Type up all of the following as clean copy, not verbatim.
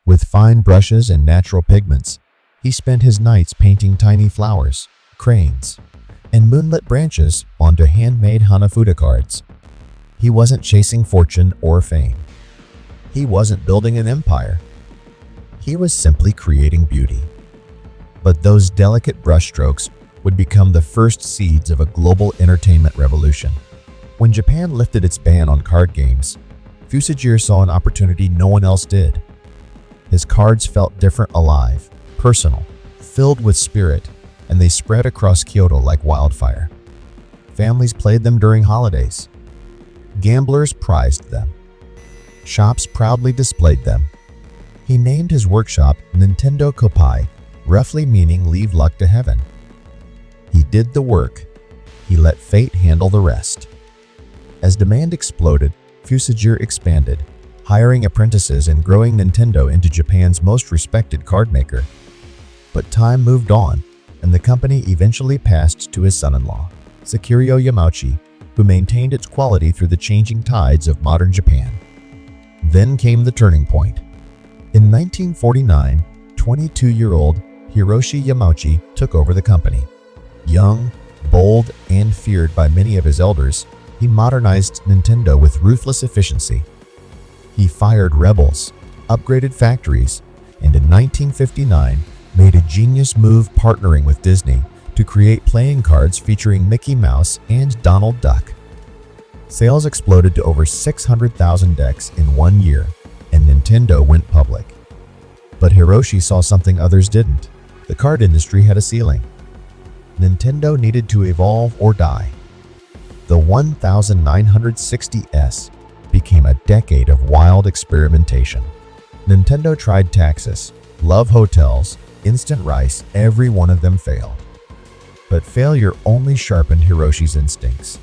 With fine brushes and natural pigments, he spent his nights painting tiny flowers, cranes, and moonlit branches onto handmade hanafuda cards. He wasn't chasing fortune or fame. He wasn't building an empire. He was simply creating beauty. But those delicate brushstrokes would become the first seeds of a global entertainment revolution. When Japan lifted its ban on card games, Fusajiro saw an opportunity no one else did. His cards felt different, alive, personal, filled with spirit, and they spread across Kyoto like wildfire. Families played them during holidays. Gamblers prized them. Shops proudly displayed them. He named his workshop Nintendo Kopai, roughly meaning leave luck to heaven. He did the work. He let fate handle the rest. As demand exploded, Fusajiro expanded, hiring apprentices and growing Nintendo into Japan's most respected card maker. But time moved on, and the company eventually passed to his son-in-law, Fusajiro Yamauchi, who maintained its quality through the changing tides of modern Japan. Then came the turning point. In 1949, 22-year-old Hiroshi Yamauchi took over the company. Young, bold, and feared by many of his elders, he modernized Nintendo with ruthless efficiency. He fired rebels, upgraded factories, and in 1959 made a genius move partnering with Disney to create playing cards featuring Mickey Mouse and Donald Duck. Sales exploded to over 600,000 decks in 1 year, and Nintendo went public. But Hiroshi saw something others didn't. The card industry had a ceiling. Nintendo needed to evolve or die. The 1960s became a decade of wild experimentation. Nintendo tried Taxis, Love Hotels, Instant Rice, every one of them failed. But failure only sharpened Hiroshi's instincts.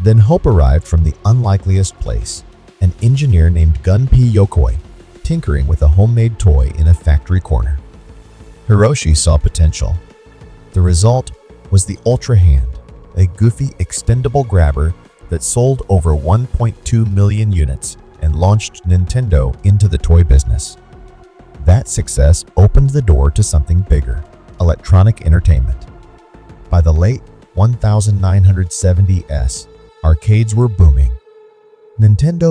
Then hope arrived from the unlikeliest place, an engineer named Gunpei Yokoi, tinkering with a homemade toy in a factory corner. Hiroshi saw potential. The result was the Ultra Hand, a goofy extendable grabber that sold over 1.2 million units and launched Nintendo into the toy business. That success opened the door to something bigger, electronic entertainment. By the late 1970s, arcades were booming. Nintendo